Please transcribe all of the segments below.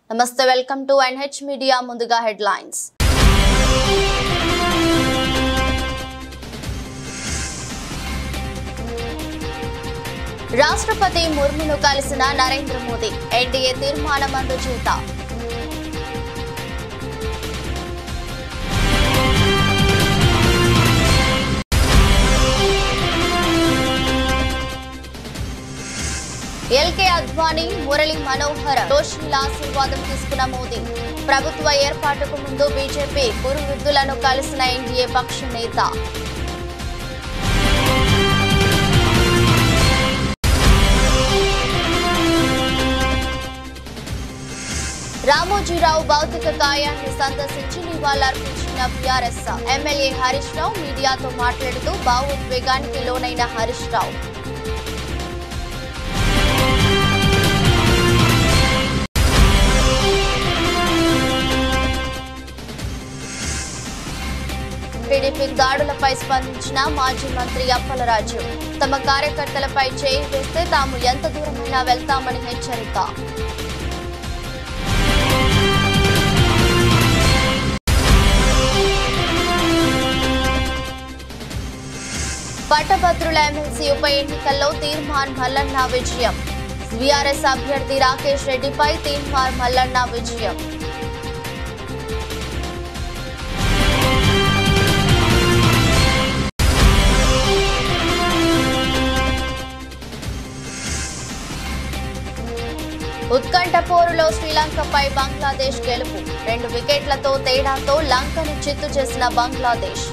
నమస్తే, welcome to NH media. ముందుగా headlines. రాష్ట్రపతి ముర్మును కలిసిన నరేంద్ర మోదీ, ఎన్డీఏ తీర్మానం అందుచేత. ఎల్కే అద్వానీ, మురళీ మనోహర్, జోషిల ఆశీర్వాదం తీసుకున్న మోదీ. ప్రభుత్వ ఏర్పాటుకు ముందు బీజేపీ గురువృద్ధులను కలిసిన ఎన్డీఏ పక్ష నేత. రామోజీరావు భౌతిక కాయాన్ని సందర్శించి నివాళులర్పించిన బీఆర్ఎస్ ఎమ్మెల్యే హరీష్ రావు మీడియాతో మాట్లాడుతూ భావోద్వేగానికి లోనైన హరీష్ రావు టీడీపీ దాడులపై స్పందించిన మాజీ మంత్రి అప్పలరాజు. తమ కార్యకర్తలపై చేయి వేస్తే తాము ఎంత దూరమైనా వెళ్తామని హెచ్చరిక. పట్టభద్రుల ఎమ్మెల్సీ ఉప ఎన్నికల్లో తీర్మాన్ మల్లన్న విజయం. బీఆర్ఎస్ అభ్యర్థి రాకేష్ రెడ్డిపై తీర్మాన్ మల్లన్న విజయం. ఉత్కంఠ పోరులో శ్రీలంకపై బంగ్లాదేశ్ గెలుపు. 2 వికెట్లతో తేడాతో లంకను చిత్తు చేసిన బంగ్లాదేశ్.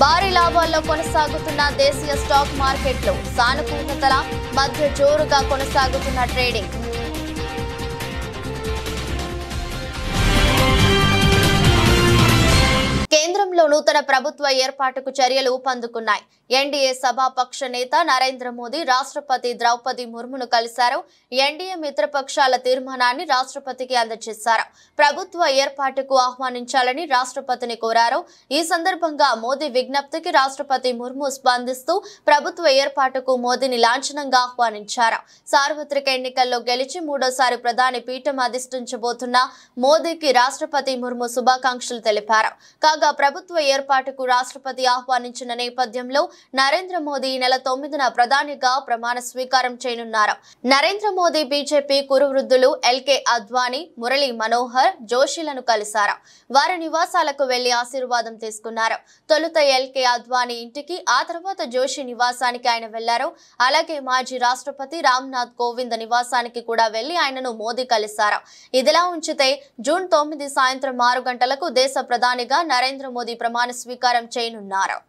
భారీ లాభాల్లో కొనసాగుతున్న దేశీయ స్టాక్ మార్కెట్లు. సానుకూలతల మధ్య జోరుగా కొనసాగుతున్న ట్రేడింగ్. కేంద్రంలో నూతన ప్రభుత్వ ఏర్పాటుకు చర్యలు ఊపందుకున్నాయి. ఎన్డీఏ సభాపక్ష నేత నరేంద్ర మోదీ రాష్ట్రపతి ద్రౌపది ముర్మును కలిశారు. ఎన్డీఏ మిత్రపక్షాల తీర్మానాన్ని రాష్ట్రపతికి అందజేశారు. ప్రభుత్వ ఏర్పాటుకు ఆహ్వానించాలని రాష్ట్రపతిని కోరారు. ఈ సందర్భంగా మోదీ విజ్ఞప్తికి రాష్ట్రపతి ముర్ము స్పందిస్తూ ప్రభుత్వ ఏర్పాటుకు మోదీని లాంఛనంగా ఆహ్వానించారు. సార్వత్రిక ఎన్నికల్లో గెలిచి 3వ ప్రధాని పీఠం అధిష్ఠించబోతున్న మోదీకి రాష్ట్రపతి ముర్ము శుభాకాంక్షలు తెలిపారు. కాగా ప్రభుత్వ ఏర్పాటుకు రాష్ట్రపతి ఆహ్వానించిన నేపథ్యంలో నరేంద్ర మోదీ నెల 9న ప్రధానిగా ప్రమాణ స్వీకారం చేయనున్నారు. నరేంద్ర మోదీ బీజేపీ కురువృద్ధులు ఎల్కే అద్వానీ, మురళీ మనోహర్, జోషిలను కలిశారు. వారి నివాసాలకు వెళ్లి ఆశీర్వాదం తీసుకున్నారు. తొలుత ఎల్కే అద్వానీ ఇంటికి, ఆ తర్వాత జోషి నివాసానికి ఆయన వెళ్లారు. అలాగే మాజీ రాష్ట్రపతి రామ్నాథ్ కోవింద్ నివాసానికి కూడా వెళ్లి ఆయనను మోదీ కలిశారు. ఇదిలా ఉంచితే జూన్ 9 సాయంత్రం 6 గంటలకు దేశ ప్రధానిగా నరేంద్ర మోదీ ప్రమాణ స్వీకారం చేయనున్నారు.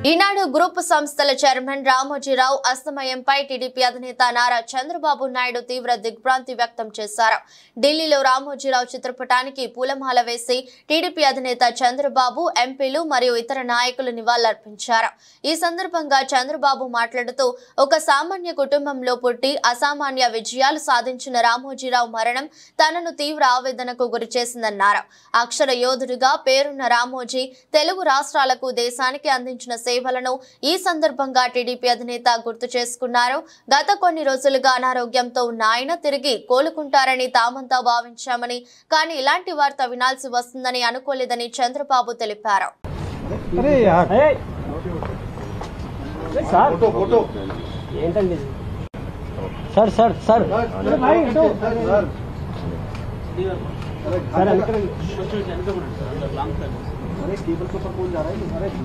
ఈనాడు గ్రూప్ సంస్థల చైర్మన్ రామోజీరావు అస్తమయంపై టీడీపీ అధినేత నారా చంద్రబాబు నాయుడు తీవ్ర దిగ్భ్రాంతి వ్యక్తం చేశారు. ఢిల్లీలో రామోజీరావు చిత్రపటానికి పూలమాల వేసి టీడీపీ అధినేత చంద్రబాబు, ఎంపీలు మరియు ఇతర నాయకులు నివాళులర్పించారు. ఈ సందర్భంగా చంద్రబాబు మాట్లాడుతూ, ఒక సామాన్య కుటుంబంలో పుట్టి అసామాన్య విజయాలు సాధించిన రామోజీరావు మరణం తనను తీవ్ర ఆవేదనకు గురి చేసిందన్నారు. అక్షర యోధుడిగా పేరున్న రామోజీ తెలుగు రాష్ట్రాలకు, దేశానికి అందించిన సేవలను ఈ సందర్భంగా టీడీపీ అధినేత గుర్తు చేసుకున్నారు. గత కొన్ని రోజులుగా అనారోగ్యంతో ఉన్న ఆయన తిరిగి కోలుకుంటారని తామంతా భావించామని, కానీ ఇలాంటి వార్త వినాల్సి వస్తుందని అనుకోలేదని చంద్రబాబు తెలిపారు.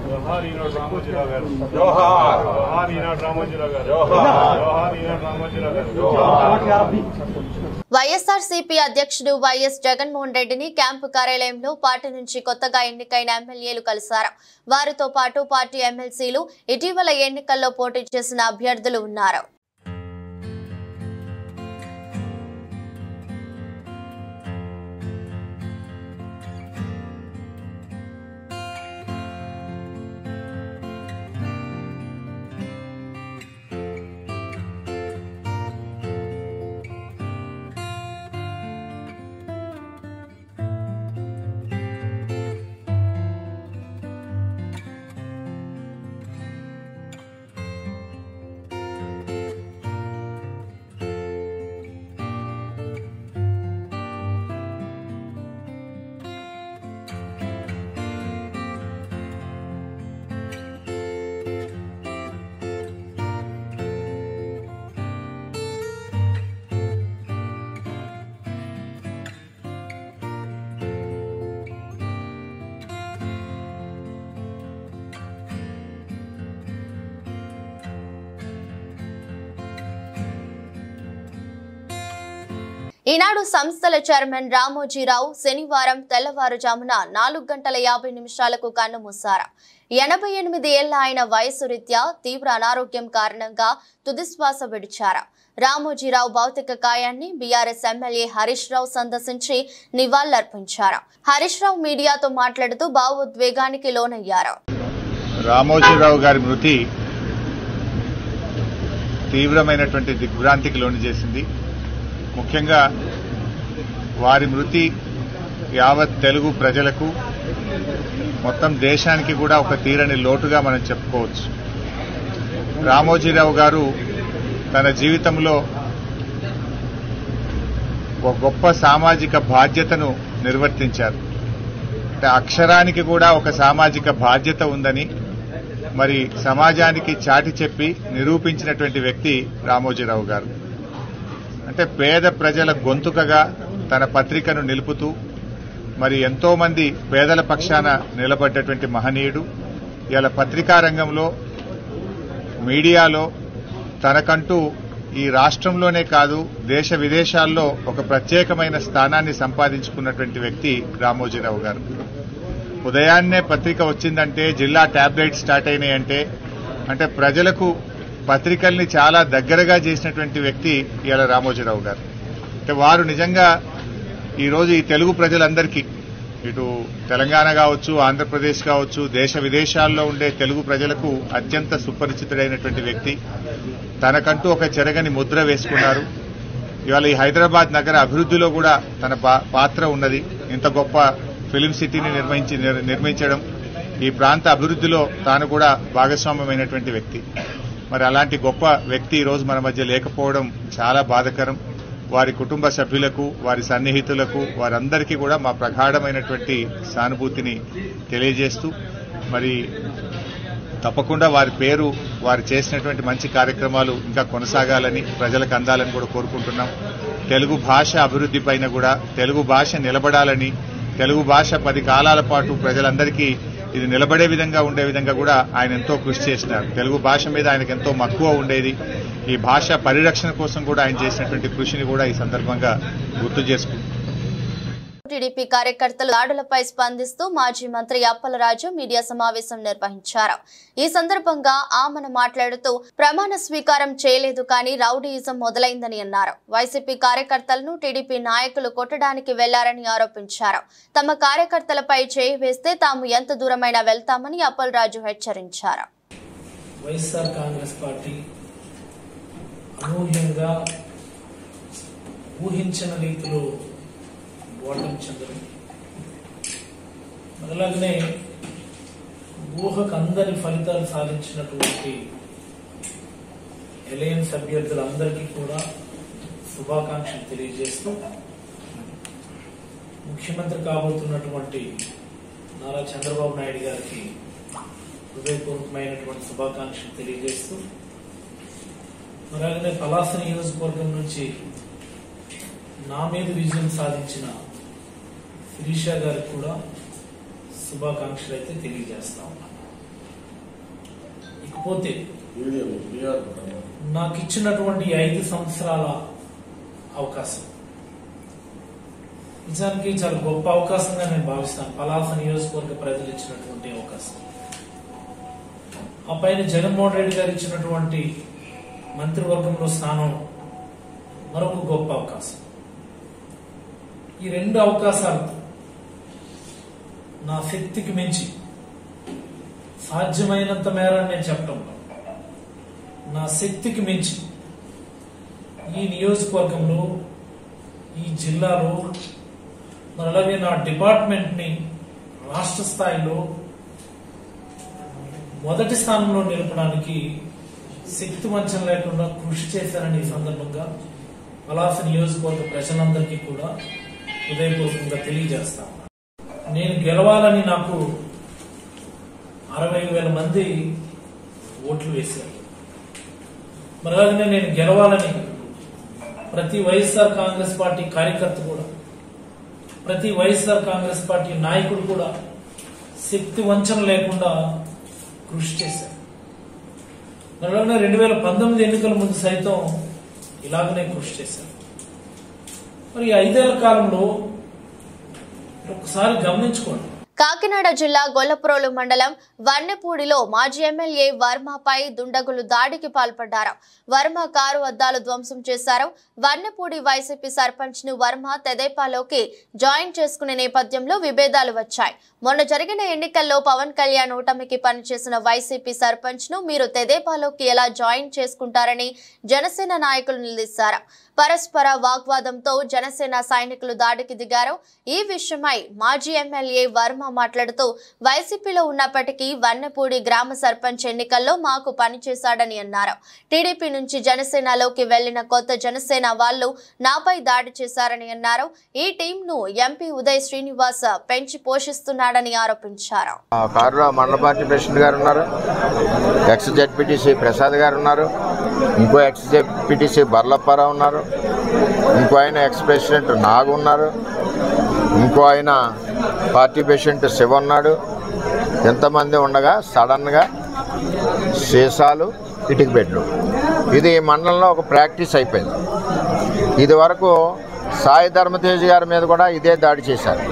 जोहार ఈనాడు రామోజీరావు గారు जोहार ఈనాడు రామోజీరావు గారు जोहार ఈనాడు రామోజీరావు గారు వైఎస్ఆర్సీపీ అధ్యక్షుడు వైఎస్ జగన్మోహన్ రెడ్డిని క్యాంపు కార్యాలయంలో పార్టీ నుంచి కొత్తగా ఎన్నికైన ఎమ్మెల్యేలు కలిశారు. వారితో పాటు పార్టీ ఎమ్మెల్సీలు, ఇటీవల ఎన్నికల్లో పోటీ చేసిన అభ్యర్థులు ఉన్నారు. ఈనాడు సంస్థల చైర్మన్ రామోజీరావు శనివారం తెల్లవారుజామున 4:50 కన్నుమూశారు. 88 ఏళ్ల ఆయన వయసు రీత్యా తీవ్ర అనారోగ్యం కారణంగా తుదిశ్వాస విడిచారు. రామోజీరావు భౌతిక కాయాన్ని బీఆర్ఎస్ ఎమ్మెల్యే హరీష్ రావు సందర్శించి నివాళులర్పించారు. హరీష్ రావు మీడియాతో మాట్లాడుతూ భావోద్వేగానికి లోనయ్యారు. రామోజీరావు గారి మృతి తీవ్రమైనటువంటి దిగ్భ్రాంతికి లోను చేసింది. ముఖ్యంగా వారి మృతి యావత్ తెలుగు ప్రజలకు, మొత్తం దేశానికి కూడా ఒక తీరని లోటుగా మనం చెప్పుకోవచ్చు. రామోజీరావు గారు తన జీవితంలో ఒక గొప్ప సామాజిక బాధ్యతను నిర్వర్తించారు. అంటే అక్షరానికి కూడా ఒక సామాజిక బాధ్యత ఉందని మరి సమాజానికి చాటి చెప్పి నిరూపించినటువంటి వ్యక్తి రామోజీరావు గారు. అంటే పేద ప్రజల గొంతుకగా తన పత్రికను నిలుపుతూ మరి ఎంతో మంది పేదల పక్షాన నిలబడ్డటువంటి మహనీయుడు. ఇలా పత్రికా రంగంలో, మీడియాలో తనకంటూ ఈ రాష్ట్రంలోనే కాదు దేశ విదేశాల్లో ఒక ప్రత్యేకమైన స్థానాన్ని సంపాదించుకున్నటువంటి వ్యక్తి రామోజీరావు గారు. ఉదయాన్నే పత్రిక వచ్చిందంటే, జిల్లా ట్యాబ్లెట్ స్టార్ట్ అయినాయంటే అంటే ప్రజలకు పత్రికల్ని చాలా దగ్గరగా చేసినటువంటి వ్యక్తి ఇవాళ రామోజీరావు గారు. అంటే వారు నిజంగా ఈరోజు ఈ తెలుగు ప్రజలందరికీ, ఇటు తెలంగాణ కావచ్చు, ఆంధ్రప్రదేశ్ కావచ్చు, దేశ విదేశాల్లో ఉండే తెలుగు ప్రజలకు అత్యంత సుపరిచితుడైనటువంటి వ్యక్తి. తనకంటూ ఒక చెరగని ముద్ర వేసుకున్నారు. ఇవాళ ఈ హైదరాబాద్ నగర అభివృద్ధిలో కూడా తన పాత్ర ఉన్నది. ఇంత గొప్ప ఫిలిం సిటీని నిర్మించడం, ఈ ప్రాంత అభివృద్ధిలో తాను కూడా భాగస్వామ్యమైనటువంటి వ్యక్తి. మరి అలాంటి గొప్ప వ్యక్తి ఈరోజు మన మధ్య లేకపోవడం చాలా బాధాకరం. వారి కుటుంబ సభ్యులకు, వారి సన్నిహితులకు, వారందరికీ కూడా మా ప్రగాఢమైనటువంటి సానుభూతిని తెలియజేస్తూ మరి తప్పకుండా వారి పేరు, వారు చేసినటువంటి మంచి కార్యక్రమాలు ఇంకా కొనసాగాలని, ప్రజలకు అందాలని కూడా కోరుకుంటున్నాం. తెలుగు భాష అభివృద్ధి పైన కూడా, తెలుగు భాష నిలబడాలని, తెలుగు భాష 10 కాలాల పాటు ప్రజలందరికీ ఇది నిలబడే విధంగా ఉండే విధంగా కూడా ఆయన ఎంతో కృషి చేసినారు. తెలుగు భాష మీద ఆయనకు ఎంతో మక్కువ ఉండేది. ఈ భాష పరిరక్షణ కోసం కూడా ఆయన చేసినటువంటి కృషిని కూడా ఈ సందర్భంగా గుర్తు చేసుకుంటున్నారు. టీడీపీ కార్యకర్తలు దాడులపై స్పందిస్తూ మాజీ మంత్రి అప్పలరాజు మీడియా సమావేశం నిర్వహించారు. ఈ సందర్భంగా ఆమెను మాట్లాడుతూ ప్రమాణ స్వీకారం చేయలేదు కానీ రౌడీయిజం మొదలైందని అన్నారు. వైసీపీ కార్యకర్తలను టీడీపీ నాయకులు కొట్టడానికి వెళ్లారని ఆరోపించారు. తమ కార్యకర్తలపై చేయి వేస్తే తాము ఎంత దూరమైనా వెళ్తామని అప్పలరాజు హెచ్చరించారు. వైఎస్ఆర్ కాంగ్రెస్ పార్టీ అనూహ్యంగా ఊహించిన రీతిలో ఓటమి చెందడం, అలాగనే ఊహకు అందని ఫలితాలు సాధించినటువంటి ఎలయన్స్ అభ్యర్థులందరికీ కూడా శుభాకాంక్షలు తెలియజేస్తూ, ముఖ్యమంత్రి కాబోతున్నటువంటి నారా చంద్రబాబు నాయుడు గారికి హృదయపూర్వకమైనటువంటి శుభాకాంక్షలు తెలియజేస్తూ, అలాగనే పలాస నియోజకవర్గం నుంచి నా మీద విజయం సాధించిన శిరీష గారికి కూడా శుభాకాంక్షలు అయితే తెలియజేస్తా ఉన్నాను. ఇకపోతే నాకు ఇచ్చినటువంటి 5 సంవత్సరాల అవకాశం నిజానికి చాలా గొప్ప అవకాశంగా నేను భావిస్తాను. పలాస నియోజకవర్గ ప్రజలు ఇచ్చినటువంటి అవకాశం, ఆ పైన జగన్మోహన్ రెడ్డి గారు ఇచ్చినటువంటి మంత్రివర్గంలో స్థానం మరొక గొప్ప అవకాశం. ఈ 2 అవకాశాలతో నా శక్తికి మించి సాధ్యమైనంత మేర నేను చెప్పటంలో నా శక్తికి మించి ఈ నియోజకవర్గంలో, ఈ జిల్లాలో, మరి అలాగే నా డిపార్ట్మెంట్ ని రాష్ట్ర స్థాయిలో మొదటి స్థానంలో నిలపడానికి శక్తి వంచన లేకుండా కృషి చేశానని ఈ సందర్భంగా పలాస నియోజకవర్గ ప్రజలందరికీ కూడా హృదయపూర్వకంగా తెలియజేస్తాను. నేను గెలవాలని నాకు 60,000 మంది ఓట్లు వేశారు. మరి అలాగే నేను గెలవాలని ప్రతి వైఎస్ఆర్ కాంగ్రెస్ పార్టీ కార్యకర్త కూడా, ప్రతి వైఎస్ఆర్ కాంగ్రెస్ పార్టీ నాయకుడు కూడా శక్తి వంచన లేకుండా కృషి చేశారు. మరి అలాగే 2019 ఎన్నికల ముందు సైతం ఇలాగనే కృషి చేశారు. మరి 5 ఏళ్ల కాలంలో ఒకసారి గమనించుకోండి. కాకినాడ జిల్లా గొల్లప్రోలు మండలం వన్నెపూడిలో మాజీ ఎమ్మెల్యే వర్మపై దుండగులు దాడికి పాల్పడ్డారు. వర్మ కారు అద్దాలు ధ్వంసం చేశారు. వన్నెపూడి వైసీపీ సర్పంచ్ ను వర్మ తెదేపాలోకి జాయిన్ చేసుకునే నేపథ్యంలో విభేదాలు వచ్చాయి. మొన్న జరిగిన ఎన్నికల్లో పవన్ కళ్యాణ్ ఓటమికి పనిచేసిన వైసీపీ సర్పంచ్ ను మీరు తెదేపాలోకి ఎలా జాయిన్ చేసుకుంటారని జనసేన నాయకులు నిలదీశారు. పరస్పర వాగ్వాదంతో జనసేన సైనికులు దాడికి దిగారు. ఈ విషయమై మాజీ ఎమ్మెల్యే వర్మ మాట్లాడుతూ వైసీపీలో ఉన్నప్పటికీ వన్నెపూడి గ్రామ సర్పంచ్ ఎన్నికల్లో మాకు పనిచేశాడని అన్నారు. టీడీపీ నుంచి జనసేనలోకి వెళ్లిన కొత్త జనసేన వాళ్ళు నాపై దాడి చేశారని అన్నారు. ఈ టీం ను ఎంపీ ఉదయ్ శ్రీనివాస్ పెంచి పోషిస్తున్నాడని ఆరోపించారు. మండల పార్టీ ప్రెసిడెంట్ గారు ఉన్నారు, ఎక్స్ జెడ్పీటీసీ ప్రసాద్ గారు ఉన్నారు, ఇంకో ఎక్స్ జెడ్పీటీసీ బర్లప్పారావు ఉన్నారు, ఇంకో ఆయన ఎక్స్ ప్రెసిడెంట్ నాగు ఉన్నారు, ఇంకో ఆయన పార్టీ ప్రెసిడెంట్ శివ ఉన్నాడు. ఎంతమంది ఉండగా సడన్గా సీసాలు, ఇటుక బెడ్లు, ఇది మండలంలో ఒక ప్రాక్టీస్ అయిపోయింది. ఇది వరకు సాయి ధర్మతేజ్ గారి మీద కూడా ఇదే దాడి చేశారు.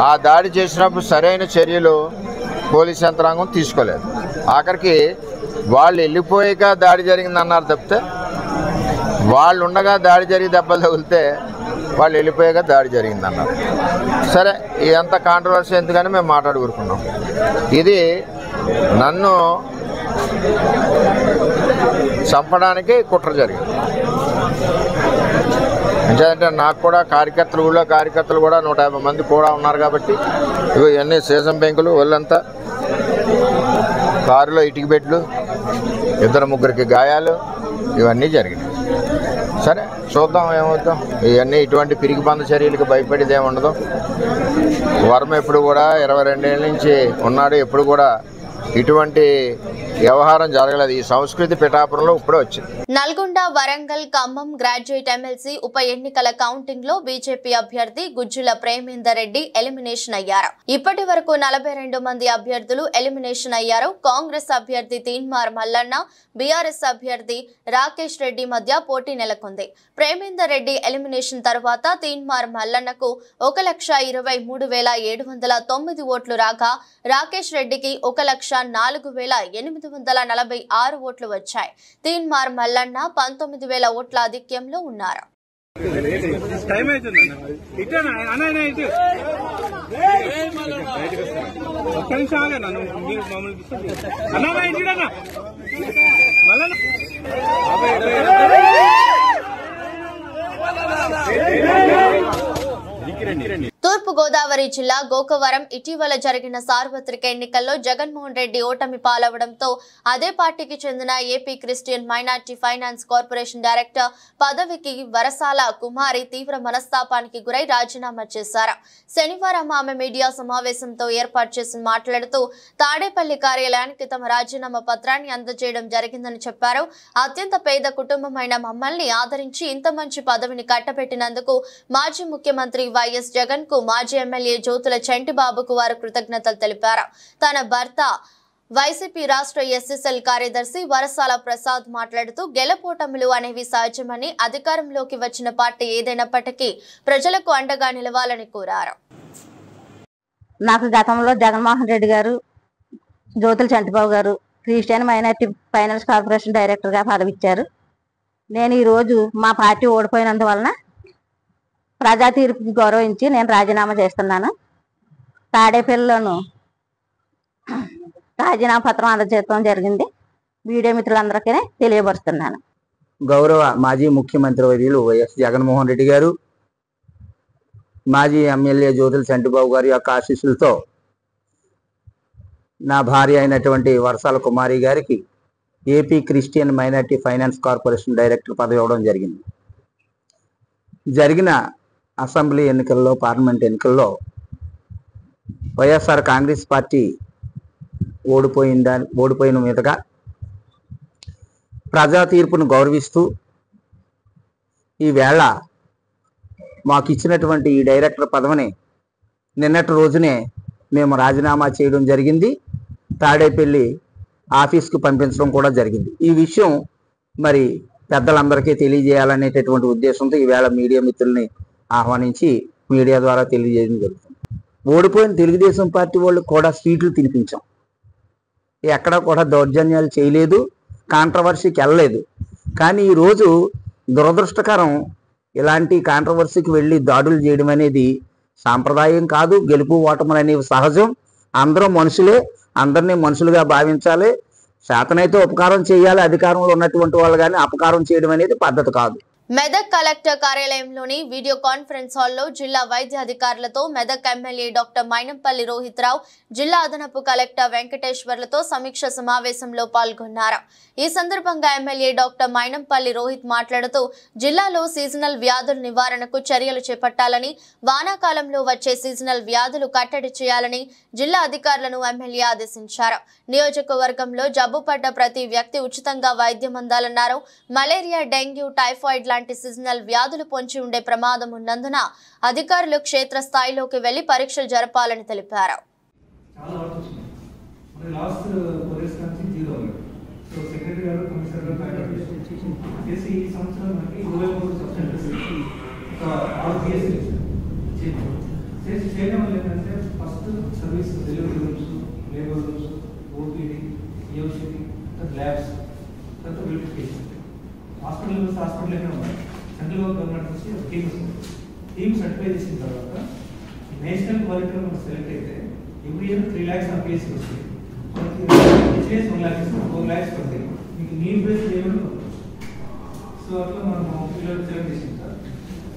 ఆ దాడి చేసినప్పుడు సరైన చర్యలు పోలీస్ యంత్రాంగం తీసుకోలేదు. ఆఖరికి వాళ్ళు వెళ్ళిపోయాక దాడి జరిగిందన్నారు తప్పితే, వాళ్ళు ఉండగా దాడి జరిగి దెబ్బలు తగిలితే వాళ్ళు వెళ్ళిపోయాక దాడి జరిగిందన్నారు. సరే, ఇదంతా కాంట్రవర్సీ ఎందుకని మేము మాట్లాడుకుంటున్నాం. ఇది నన్ను చంపడానికి కుట్ర జరిగింది. ఎందుకంటే నాకు కూడా ఊళ్ళో కార్యకర్తలు కూడా 150 మంది కూడా ఉన్నారు కాబట్టి ఇవన్నీ సీసం బెంకులు, ఒళ్ళంతా కారులో ఇటుక బెడ్లు, 2-3 గాయాలు, ఇవన్నీ జరిగినాయి. సరే, చూద్దాం ఏమవుతాం. ఇవన్నీ ఇటువంటి పిరికి బంద చర్యలకు భయపడేది ఏముండదు. వర్మ ఎప్పుడు కూడా 22 ఏళ్ళ నుంచి ఉన్నాడు. ఎప్పుడు కూడా ఇటువంటి వ్యవహారం జరగలేదు. ఈ సంస్కృతి పిఠాపురంలో ఇప్పుడే వచ్చింది. నల్గొండ, వరంగల్, ఖమ్మం గ్రాడ్యుయేట్ ఎమ్మెల్సీ ఉప ఎన్నికల కౌంటింగ్ లో బీజేపీ అభ్యర్థి గుజ్జుల ప్రేమేందర్ రెడ్డి ఎలిమినేషన్ అయ్యారు. ఇప్పటి వరకు 42 మంది అభ్యర్థులు ఎలిమినేషన్ అయ్యారు. కాంగ్రెస్ అభ్యర్థి తీన్మార్ మల్లన్న, బీఆర్ఎస్ అభ్యర్థి రాకేష్ రెడ్డి మధ్య పోటీ నెలకొంది. ప్రేమేందర్ రెడ్డి ఎలిమినేషన్ తర్వాత తీన్మార్ మల్లన్నకు 1,23,709 ఓట్లు రాగా రాకేష్ రెడ్డికి 1,04,846 ఓట్లు వచ్చాయి. తీన్మార్ మల్లన్న 19,000 ఓట్ల ఆధిక్యంలో ఉన్నారు. తూర్పు గోదావరి జిల్లా గోకవరం ఇటీవల జరిగిన సార్వత్రిక ఎన్నికల్లో జగన్మోహన్ రెడ్డి ఓటమి పాలవడంతో అదే పార్టీకి చెందిన AP Christian minority finance corporation director పదవికి వరసాల కుమారి తీవ్ర మనస్తాపానికి గురై రాజీనామా చేశారు. శనివారం ఆమె మీడియా సమావేశంతో ఏర్పాటు చేసి మాట్లాడుతూ తాడేపల్లి కార్యాలయానికి తమ రాజీనామా పత్రాన్ని అందజేయడం జరిగిందని చెప్పారు. అత్యంత పేద కుటుంబమైన మమ్మల్ని ఆదరించి ఇంత మంచి పదవిని కట్టబెట్టినందుకు మాజీ ముఖ్యమంత్రి వైఎస్ జగన్ కు మాజీ ఎమ్మెల్యే ఎమ్మెల్యే జ్యోతుల చంటిబాబుకు వారు కృతజ్ఞతలు తెలిపారు. తన భర్త వైసీపీ రాష్ట్ర ఎస్ఎస్ఎల్ కార్యదర్శి వరసాల ప్రసాద్ మాట్లాడుతూ గెలుపోటములు అనేవి సహజమని, అధికారంలోకి వచ్చిన పార్టీ ఏదైనప్పటికీ ప్రజలకు అండగా నిలవాలని కోరారు. నాకు గతంలో జగన్మోహన్ రెడ్డి గారు, జ్యోతుల చంటిబాబు గారు క్రిస్టియన్ మైనారిటీ ఫైనాన్స్ కార్పొరేషన్ డైరెక్టర్గా పదవిచ్చారు. నేను ఈరోజు మా పార్టీ ఓడిపోయినందువలన ప్రజా తీర్పుకి గౌరవించి నేను రాజీనామా చేస్తున్నాను. తాడేపల్లిలోను రాజీనామా పత్రం అందజేయడం జరిగింది. మీడియా మిత్రులందరికీ తెలియపరుస్తున్నాను. గౌరవ మాజీ ముఖ్యమంత్రి వర్యులు వైఎస్ జగన్మోహన్ రెడ్డి గారు, మాజీ ఎమ్మెల్యే జ్యోతుల చంటిబాబు గారి యొక్క ఆశీస్సులతో నా భార్య అయినటువంటి వరసాల కుమారి గారికి AP Christian minority finance corporation director పదవి ఇవ్వడం జరిగింది. జరిగిన అసెంబ్లీ ఎన్నికల్లో, పార్లమెంట్ ఎన్నికల్లో వైఎస్ఆర్ కాంగ్రెస్ పార్టీ ఓడిపోయిన మీదుగా ప్రజా తీర్పును గౌరవిస్తూ ఈవేళ మాకు ఇచ్చినటువంటి ఈ డైరెక్టర్ పదవిని నిన్నటి రోజునే మేము రాజీనామా చేయడం జరిగింది. తాడేపల్లి ఆఫీస్కి పంపించడం కూడా జరిగింది. ఈ విషయం మరి పెద్దలందరికీ తెలియజేయాలనేటటువంటి ఉద్దేశంతో ఈవేళ మీడియా మిత్రుల్ని ఆహ్వానించి మీడియా ద్వారా తెలియజేయడం జరుగుతుంది. ఓడిపోయిన తెలుగుదేశం పార్టీ వాళ్ళకి కూడా స్వీట్లు తినిపించాం. ఎక్కడా కూడా దౌర్జన్యాలు చేయలేదు, కాంట్రవర్సీకి వెళ్ళలేదు. కానీ ఈరోజు దురదృష్టకరం, ఇలాంటి కాంట్రవర్సీకి వెళ్ళి దాడులు చేయడం అనేది సాంప్రదాయం కాదు. గెలుపు ఓటములు అనేవి సహజం. అందరూ మనుషులే, అందరినీ మనుషులుగా భావించాలి. శాతనైతే ఉపకారం చేయాలి అధికారంలో ఉన్నటువంటి వాళ్ళు, కానీ అపకారం చేయడం అనేది పద్ధతి కాదు. మెదక్ కలెక్టర్ కార్యాలయంలోని వీడియో కాన్ఫరెన్స్ హాల్లో జిల్లా వైద్య అధికారులతో మెదక్ ఎమ్మెల్యే డాక్టర్ మైనంపల్లి రోహిత్ రావు, జిల్లా అదనపు కలెక్టర్ వెంకటేశ్వర్లతో సమీక్ష సమావేశంలో పాల్గొన్నారు. ఈ సందర్భంగా ఎమ్మెల్యే డాక్టర్ మైనంపల్లి రోహిత్ మాట్లాడుతూ జిల్లాలో సీజనల్ వ్యాధుల నివారణకు చర్యలు చేపట్టాలని, వానాకాలంలో వచ్చే సీజనల్ వ్యాధులు కట్టడి చేయాలని జిల్లా అధికారులను ఎమ్మెల్యే ఆదేశించారు. నియోజకవర్గంలో జబ్బుపడ్డ ప్రతి వ్యక్తి ఉచితంగా వైద్యం అందాలన్నారు. మలేరియా, డెంగ్యూ, టైఫాయిడ్ లాంటి సీజనల్ వ్యాధులు పొంచి ఉండే ప్రమాదం ఉన్నందున అధికారులు క్షేత్ర స్థాయిలోకి వెళ్లి పరీక్షలు జరపాలని తెలిపారు. హాస్పిటల్ సెంట్రల్ గవర్నమెంట్ నుంచి టీమ్ సర్టిఫై చేసిన తర్వాత నేషనల్ క్వాలిటీలో మనం సెలెక్ట్ అయితే ఎవ్రీ ఇయర్ 3 lakhs అప్లికేషన్ వస్తాయి. మనకి 1 lakh 4 lakhs పడతాయి. మీకు నీడ్ బేస్డ్ ఏమైనా ఉంటుంది. సో అట్లా మనం పిల్లలు సెలెక్ట్ చేసింది సార్.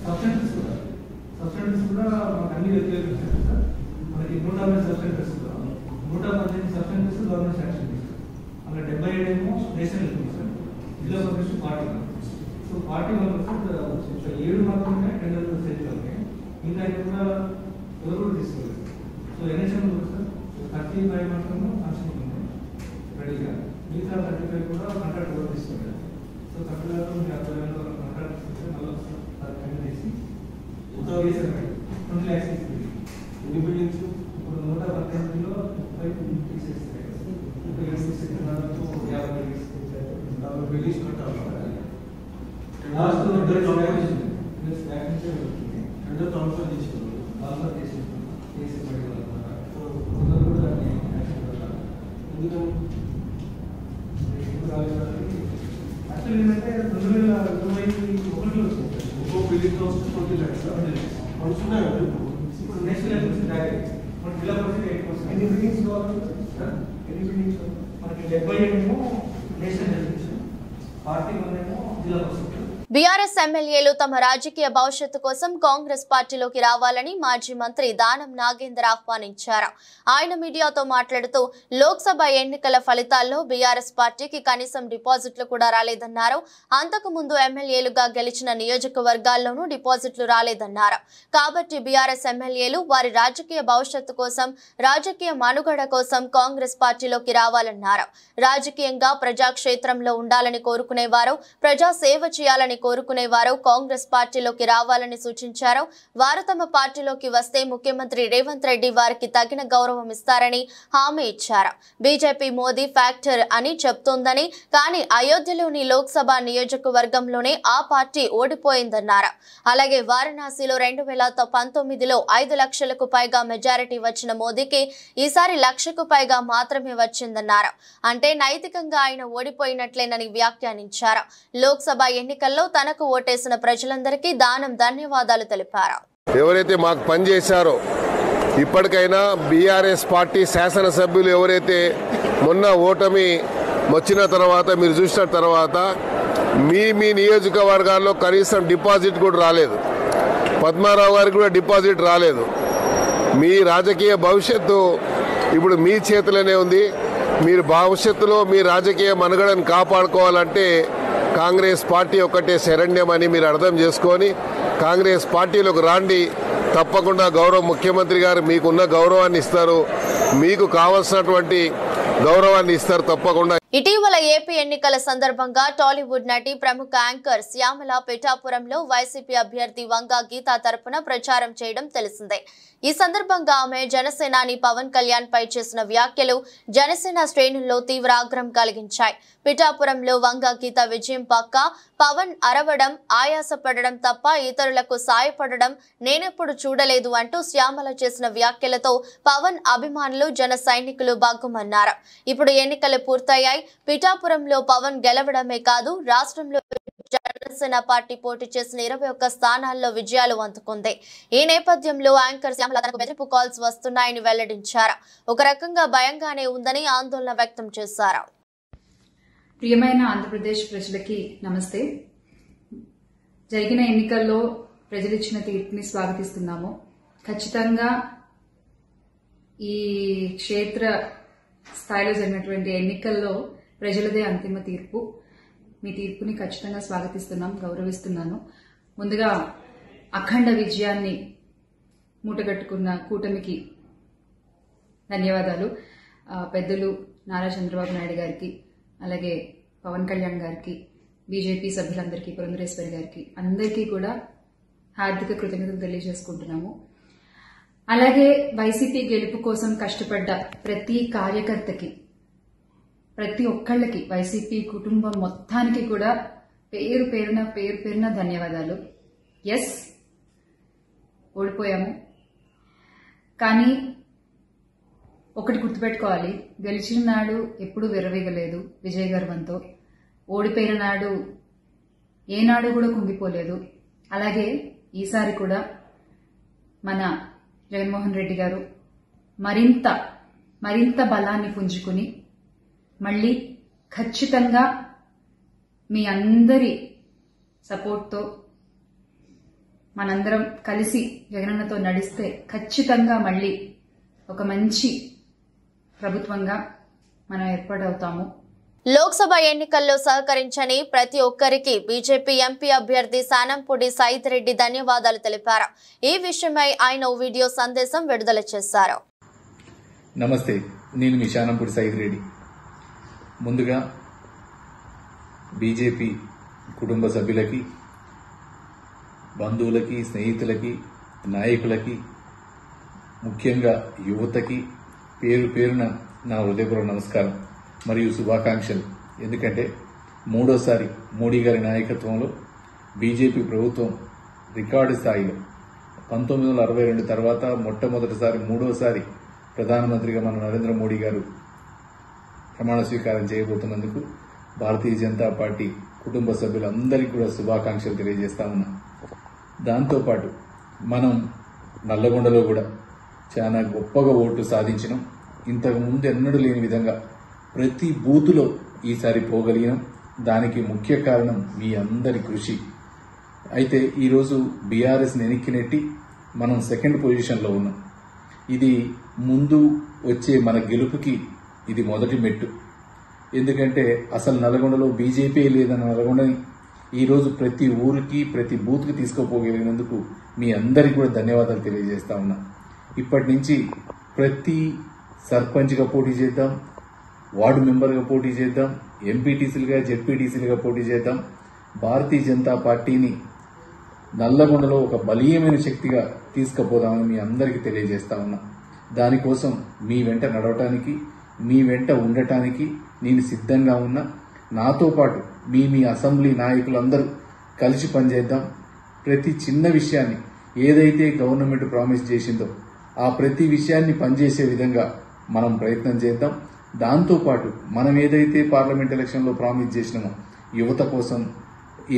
సబ్స్టెన్సెస్ కూడా మనకు అన్ని వ్యక్తులు సార్. మనకి 150 సబ్స్టెన్సెస్ 118 సబ్స్టెన్సెస్ గవర్నమెంట్ శాంక్షన్ చేస్తారు. అలా 77 ఏమో నేషనల్ ఉంది సార్. జిల్లా పరిషత్ 40. సో 41 7 మాత్రమే టెండర్ సెలెక్ట్ అవుతాయి. ఇంకా కూడా ఎవరు కూడా తీసుకోలేదు. సో ఎన్హెచ్ఎం కూడా సార్ 35 మాత్రమే ఫంక్షన్ ఉంది రెడీగా. మిగతా 35 కూడా కాంట్రాక్ట్ కూడా తీసుకోలేదు. సో 30 మీరు 50 కాంట్రాక్ట్ తీసుకుంటే మళ్ళీ చేసి 20 lakhs తీసుకుంది. ఎన్ని బిల్డింగ్స్ ఇప్పుడు 118లో 30 తీసేస్తాయి. 50 బిల్డింగ్స్ కట్టాలి. లాస్ట్ ట్రాన్స్ఫర్ చేసి యాక్చువల్లీ ఏంటంటే 2021లో వచ్చింది. ఒక్కో బిల్డింగ్ వస్తే 20 lakhs అనుకున్నాయి. ఇప్పుడు నేషనల్ లెవెల్ నుంచి డైరెక్ట్ మన జిల్లా పరిషత్ 8%. ఎన్ని బిల్డింగ్స్ కావాలి సార్? ఎన్ని బిల్డింగ్స్ మనకి 77 ఏమో నేషనల్ లెవెల్, 41 ఏమో జిల్లా పరిషత్. బీఆర్ఎస్ ఎమ్మెల్యేలు తమ రాజకీయ భవిష్యత్తు కోసం కాంగ్రెస్ పార్టీలోకి రావాలని మాజీ మంత్రి దానం నాగేందర్ ఆహ్వానించారు. ఆయన మీడియాతో మాట్లాడుతూ లోక్సభ ఎన్నికల ఫలితాల్లో బీఆర్ఎస్ పార్టీకి కనీసం డిపాజిట్లు కూడా రాలేదన్నారు. అంతకు ముందు ఎమ్మెల్యేలుగా గెలిచిన నియోజకవర్గాల్లోనూ డిపాజిట్లు రాలేదన్నారు. కాబట్టి బీఆర్ఎస్ ఎమ్మెల్యేలు వారి రాజకీయ భవిష్యత్తు కోసం, రాజకీయ మనుగడ కోసం కాంగ్రెస్ పార్టీలోకి రావాలన్నారు. రాజకీయంగా ప్రజాక్షేత్రంలో ఉండాలని కోరుకునేవారు ప్రజా సేవ చేయాలని కావాలని కోరుకునే వారు కాంగ్రెస్ పార్టీలోకి రావాలని సూచించారు. వారు తమ పార్టీలోకి వస్తే ముఖ్యమంత్రి రేవంత్ రెడ్డి వారికి తగిన గౌరవం ఇస్తారని హామీ ఇచ్చారు. బీజేపీ మోదీ ఫ్యాక్టర్ అని చెప్తోందని, కానీ అయోధ్యలోని లోక్సభ నియోజకవర్గంలోనే ఆ పార్టీ ఓడిపోయిందన్నారు. అలాగే వారణాసిలో 2019లో 5 లక్షలకు పైగా మెజారిటీ వచ్చిన మోదీకి ఈసారి 1 లక్షకు పైగా మాత్రమే వచ్చిందన్నారు. అంటే నైతికంగా ఆయన ఓడిపోయినట్లేనని వ్యాఖ్యానించారు. లోక్సభ ఎన్నికల్లో తనకు ఓటేసిన ప్రజలందరికీ దానం ధన్యవాదాలు తెలిపారు. ఎవరైతే మాకు పనిచేశారో ఇప్పటికైనా బీఆర్ఎస్ పార్టీ శాసనసభ్యులు ఎవరైతే మొన్న ఓటమి వచ్చిన తర్వాత మీరు చూసిన తర్వాత మీ నియోజకవర్గాల్లో కనీసం డిపాజిట్ కూడా రాలేదు. పద్మారావు గారికి కూడా డిపాజిట్ రాలేదు. మీ రాజకీయ భవిష్యత్తు ఇప్పుడు మీ చేతిలోనే ఉంది. మీరు భవిష్యత్తులో మీ రాజకీయ మనుగడను కాపాడుకోవాలంటే కాంగ్రెస్ పార్టీ ఒక్కటే శరణ్యమని మీరు అర్థం చేసుకొని కాంగ్రెస్ పార్టీలోకి రాండి. తప్పకుండా గౌరవ ముఖ్యమంత్రి గారు మీకున్న గౌరవాన్ని ఇస్తారు, మీకు కావాల్సినటువంటి గౌరవాన్ని ఇస్తారు తప్పకుండా. ఇటీవల ఏపీ ఎన్నికల సందర్భంగా టాలీవుడ్ నటి ప్రముఖ యాంకర్ శ్యామల పిఠాపురంలో వైసీపీ అభ్యర్థి వంగా గీత తరపున ప్రచారం చేయడం తెలిసిందే. ఈ సందర్భంగా ఆమె జనసేనాని పవన్ కళ్యాణ్ పై చేసిన వ్యాఖ్యలు జనసేన శ్రేణుల్లో తీవ్ర ఆగ్రహం కలిగించాయి. పిఠాపురంలో వంగా గీత విజయం పక్క, పవన్ అరవడం, ఆయాసపడడం తప్ప ఇతరులకు సాయపడడం నేనెప్పుడు చూడలేదు అంటూ శ్యామల చేసిన వ్యాఖ్యలతో పవన్ అభిమానులు జన సైనికులు బాగుమన్నారు. ఇప్పుడు ఎన్నికలు పూర్తయ్యాయి. పిఠాపురంలో పవన్ గెలవడమే కాదు, రాష్ట్రంలో జనసేన పార్టీ పోటీ చేసిన 21 స్థానాల్లో విజయాలు అందుకుంది. ఈ నేపథ్యంలో యాంకర్ శ్యామల తనకు బెదిరింపు కాల్స్ వస్తున్నాయని వెల్లడించారు. ఒక రకంగా భయంగానే ఉందని ఆందోళన వ్యక్తం చేశారు. ప్రియమైన ఆంధ్రప్రదేశ్ ప్రజలకి నమస్తే. జరిగిన ఎన్నికల్లో ప్రజలిచ్చిన తీర్పుని స్వాగతిస్తున్నాము. ఖచ్చితంగా ఈ క్షేత్ర స్థాయిలో జరిగినటువంటి ఎన్నికల్లో ప్రజలదే అంతిమ తీర్పు. మీ తీర్పుని ఖచ్చితంగా స్వాగతిస్తున్నాం, గౌరవిస్తున్నాను. ముందుగా అఖండ విజయాన్ని మూటగట్టుకున్న కూటమికి ధన్యవాదాలు. పెద్దలు నారా చంద్రబాబు నాయుడు గారికి, అలాగే పవన్ కళ్యాణ్ గారికి, బీజేపీ సభ్యులందరికీ, పురంధరేశ్వరి గారికి అందరికీ కూడా హార్దిక కృతజ్ఞతలు తెలియజేసుకుంటున్నాము. అలాగే వైసీపీ గెలుపు కోసం కష్టపడ్డ ప్రతి కార్యకర్తకి, ప్రతి ఒక్కళ్ళకి, వైసీపీ కుటుంబం మొత్తానికి కూడా పేరు పేరున ధన్యవాదాలు. ఎస్, ఓడిపోయాము, కానీ ఒకటి గుర్తుపెట్టుకోవాలి, గెలిచిన నాడు ఎప్పుడూ విర్రవీగలేదు విజయ గర్వంతో, ఓడిపోయిన నాడు ఏనాడు కూడా కుంగిపోలేదు. అలాగే ఈసారి కూడా మన జగన్మోహన్ రెడ్డి గారు మరింత బలాన్ని పుంజుకుని మళ్ళీ ఖచ్చితంగా మీ అందరి సపోర్ట్తో మనందరం కలిసి జగనన్నతో నడిస్తే ఖచ్చితంగా మళ్ళీ ఒక మంచి ప్రభుత్వంగా మనం ఏర్పాటవుతాము. లోక్సభ ఎన్నికల్లో సహకరించని ప్రతి ఒక్కరికి బీజేపీ ఎంపీ అభ్యర్థి సానంపూడి సైద్ రెడ్డి ధన్యవాదాలు తెలిపారు. ఈ విషయమై ఆయన ఓ వీడియో సందేశం విడుదల చేశారు. నమస్తే, నేను మీ సానంపూడి సైద్ రెడ్డి. ముందుగా బీజేపీ కుటుంబ సభ్యులకి, బంధువులకి, స్నేహితులకి, నాయకులకి, ముఖ్యంగా యువతకి పేరున నా హృదయపూర్వక నమస్కారం మరియు శుభాకాంక్షలు. ఎందుకంటే మూడోసారి మోడీ గారి నాయకత్వంలో బీజేపీ ప్రభుత్వం రికార్డు స్థాయిలో 1962 తర్వాత మొట్టమొదటిసారి మూడోసారి ప్రధానమంత్రిగా మన నరేంద్ర మోడీ గారు ప్రమాణ స్వీకారం చేయబోతున్నందుకు భారతీయ జనతా పార్టీ కుటుంబ సభ్యులందరికీ కూడా శుభాకాంక్షలు తెలియజేస్తా ఉన్నా. దాంతోపాటు మనం నల్లగొండలో కూడా చాలా గొప్పగా ఓట్లు సాధించినాం. ఇంతకు ముందు ఎన్నడూ లేని విధంగా ప్రతి బూతులో ఈసారి పోగలిగినాం. దానికి ముఖ్య కారణం మీ అందరి కృషి. అయితే ఈరోజు బీఆర్ఎస్ని వెనక్కి నెట్టి మనం సెకండ్ పొజిషన్లో ఉన్నాం. ఇది ముందు వచ్చే మన గెలుపుకి ఇది మొదటి మెట్టు. ఎందుకంటే అసలు నల్గొండలో బీజేపీ లేదన్న నల్గొండని ఈరోజు ప్రతి ఊరికి, ప్రతి బూత్కి తీసుకోపోగలిగినందుకు మీ అందరికీ కూడా ధన్యవాదాలు తెలియజేస్తా ఉన్నా. ఇప్పటి నుంచి ప్రతి సర్పంచ్గా పోటీ చేద్దాం, వార్డు మెంబర్గా పోటీ చేద్దాం, ఎంపీటీసీలుగా, జెడ్పీటీసీలుగా పోటీ చేద్దాం. భారతీయ జనతా పార్టీని నల్లగొండలో ఒక బలీయమైన శక్తిగా తీసుకుపోదామని మీ అందరికీ తెలియజేస్తా ఉన్నా. దానికోసం మీ వెంట నడవటానికి, మీ వెంట ఉండటానికి నేను సిద్ధంగా ఉన్నా. నాతో పాటు మీ అసెంబ్లీ నాయకులందరూ కలిసి పనిచేద్దాం. ప్రతి చిన్న విషయాన్ని ఏదైతే గవర్నమెంట్ ప్రామిస్ చేసిందో ఆ ప్రతి విషయాన్ని పనిచేసే విధంగా మనం ప్రయత్నం చేద్దాం. దాంతోపాటు మనం ఏదైతే పార్లమెంట్ ఎలక్షన్లో ప్రామిస్ చేసినామో యువత కోసం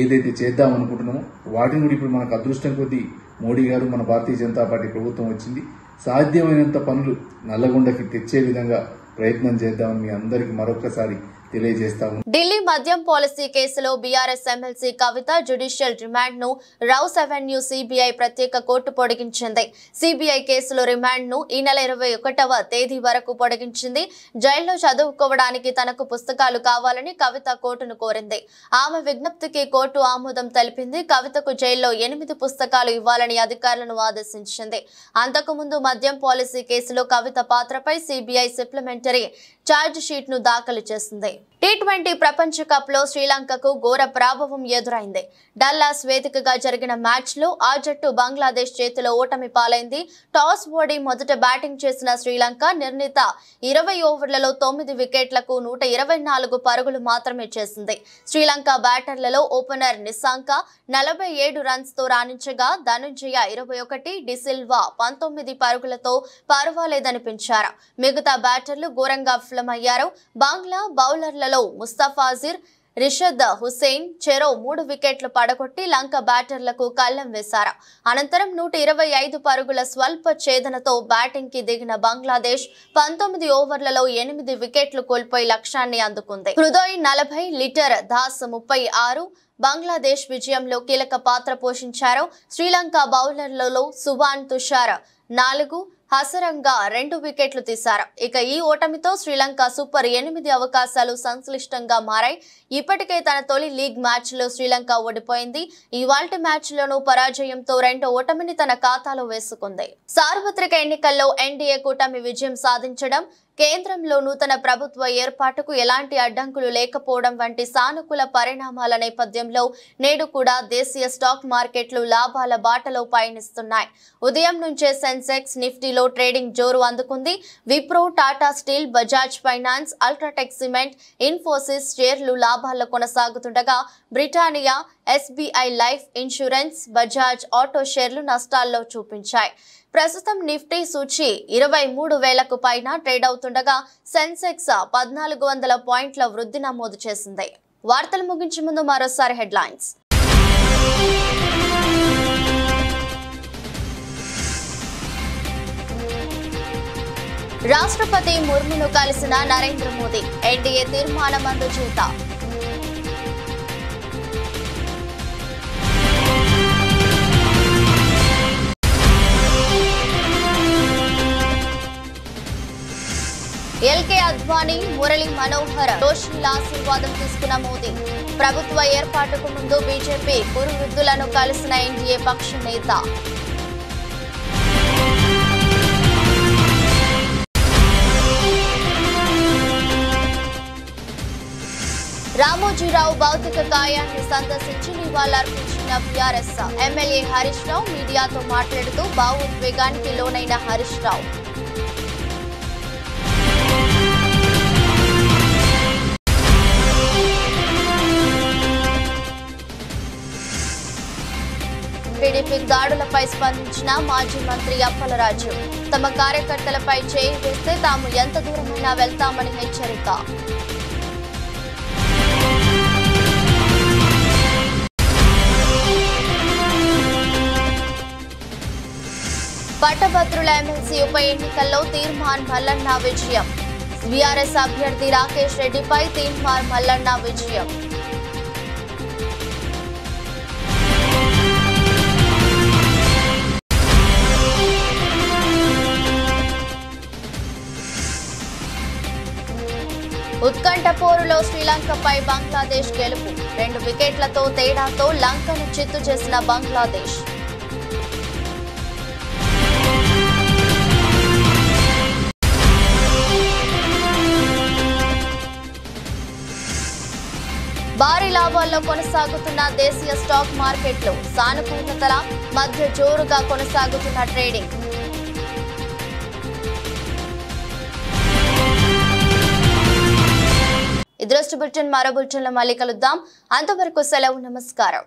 ఏదైతే చేద్దాం అనుకుంటున్నామో వాటిని కూడా ఇప్పుడు మనకు అదృష్టం కొద్దీ మోడీ గారు, మన భారతీయ జనతా పార్టీ ప్రభుత్వం వచ్చింది. సాధ్యమైనంత పనులు నల్లగొండకి తెచ్చే విధంగా ప్రయత్నం చేద్దామని మీ అందరికీ మరొకసారి తెలియజేస్తాము. ఢిల్లీ మద్యం పాలసీ కేసులో బీఆర్ఎస్ ఎమ్మెల్సీ కవిత జ్యుడిషియల్ రిమాండ్ ను రౌస్ అవెన్యూ సిబిఐ ప్రత్యేక కోర్టు పొడిగించింది. సిబిఐ కేసులో రిమాండ్ ను ఈ నెల 21వ తేదీ వరకు పొడిగించింది. జైల్లో చదువుకోవడానికి తనకు పుస్తకాలు కావాలని కవిత కోర్టును కోరింది. ఆమె విజ్ఞప్తికి కోర్టు ఆమోదం తెలిపింది. కవితకు జైల్లో 8 పుస్తకాలు ఇవ్వాలని అధికారులను ఆదేశించింది. అంతకుముందు మద్యం పాలసీ కేసులో కవిత పాత్రపై సిబిఐ సప్లిమెంటరీ ఛార్జ్ షీట్ ను దాఖలు చేసింది. T20 ప్రపంచ కప్ లో శ్రీలంకకు ఘోర పరాభవం ఎదురైంది. డల్లాస్ వేదికగా జరిగిన మ్యాచ్ లో ఆ జట్టు బంగ్లాదేశ్ చేతిలో ఓటమి పాలైంది. టాస్ ఓడి మొదట బ్యాటింగ్ చేసిన శ్రీలంక నిర్ణీత 20 ఓవర్లలో 9 వికెట్లకు 124 పరుగులు మాత్రమే చేసింది. శ్రీలంక బ్యాటర్లలో ఓపెనర్ నిశాంక 47 రన్స్ తో రాణించగా ధనుంజయ 21, డిసిల్వా 19 పరుగులతో పర్వాలేదనిపించారు. మిగతా బ్యాటర్లు ఘోరంగా విఫలమయ్యారు. బంగ్లా బౌలర్లలో ముస్తఫాజిర్, రిషద్ హుసేన్ చెరో 3 వికెట్లు పడగొట్టి లంక బ్యాటర్లకు కళ్లెం వేశారు. అనంతరం 125 పరుగుల స్వల్ప ఛేదనతో బ్యాటింగ్ కి దిగిన బంగ్లాదేశ్ 19 ఓవర్లలో 8 వికెట్లు కోల్పోయి లక్ష్యాన్ని అందుకుంది. హృదయ్ 40, లిటర్ దాస్ 36 బంగ్లాదేశ్ విజయంలో కీలక పాత్ర పోషించారు. శ్రీలంక బౌలర్లలో సుభాన్ తుషార్ 4, హసరంగా 2 వికెట్లు తీశారు. ఇక ఈ ఓటమితో శ్రీలంక సూపర్ 8 అవకాశాలు సంక్లిష్టంగా మారాయి. ఇప్పటికే తన తొలి లీగ్ మ్యాచ్ లో శ్రీలంక ఓడిపోయింది. ఇవాల్టి మ్యాచ్ లోనూ పరాజయంతో 2వ ఓటమిని తన ఖాతాలో వేసుకుంది. సార్వత్రిక ఎన్నికల్లో ఎన్డీఏ కూటమి విజయం సాధించడం, కేంద్రంలో నూతన ప్రభుత్వ ఏర్పాటుకు ఎలాంటి అడ్డంకులు లేకపోవడం వంటి సానుకూల పరిణామాల నేపథ్యంలో నేడు కూడా దేశీయ స్టాక్ మార్కెట్లు లాభాల బాటలో పయనిస్తున్నాయి. ఉదయం నుంచే సెన్సెక్స్, నిఫ్టీలో ట్రేడింగ్ జోరు అందుకుంది. Wipro, Tata steel, Bajaj finance, UltraTech cement, Infosys షేర్లు లాభాల్లో కొనసాగుతుండగా Britannia, SBI life insurance, Bajaj auto షేర్లు నష్టాల్లో చూపించాయి. ప్రస్తుతం నిఫ్టీ సూచి 23,000కు పైన ట్రేడ్ అవుతుండగా సెన్సెక్స్ 1400 పాయింట్ల వృద్ధి నమోదు చేసింది. వార్తలు ముగించే ముందు మరోసారి హెడ్లైన్స్. రాష్ట్రపతి ముర్మును కలిసిన నరేంద్ర మోదీ, ఎన్డీఏ తీర్మానం అందుచేత. ఎల్కే అద్వానీ, మురళీ మనోహర్ జోషిల ఆశీర్వాదం తీసుకున్న మోదీ. ప్రభుత్వ ఏర్పాటుకు ముందు బీజేపీ కురువృద్ధులను కలిసిన ఎన్డీఏ పక్ష నేత. రామోజీరావు భౌతిక కాయాన్ని సందర్శించి నివాళులర్పించిన బీఆర్ఎస్ ఎమ్మెల్యే హరీష్ రావు మీడియాతో మాట్లాడుతూ భావోద్వేగానికి లోనైన హరీష్ రావు టీడీపీ దాడులపై స్పందించిన మాజీ మంత్రి అప్పలరాజు. తమ కార్యకర్తలపై చేయి వేస్తే తాము ఎంత దూరమైనా వెళ్తామని హెచ్చరిక. పట్టభద్రుల ఎమ్మెల్సీ ఉప ఎన్నికల్లో తీర్మాన్ మల్లన్న విజయం. బీఆర్ఎస్ అభ్యర్థి రాకేష్ రెడ్డిపై తీర్మాన్ మల్లన్న విజయం. ఉత్కంఠ పోరులో శ్రీలంకపై బంగ్లాదేశ్ గెలుపు. 2 వికెట్లతో తేడాతో లంకను చిత్తు చేసిన బంగ్లాదేశ్. భారీ లాభాల్లో కొనసాగుతున్న దేశీయ స్టాక్ మార్కెట్లు, సానుకూలతల మధ్య జోరుగా కొనసాగుతున్న ట్రేడింగ్. ఈ దృష్టి బులెటిన్ మరో బులెటిన్లో మళ్ళీ కలుద్దాం. అంతవరకు సెలవు, నమస్కారం.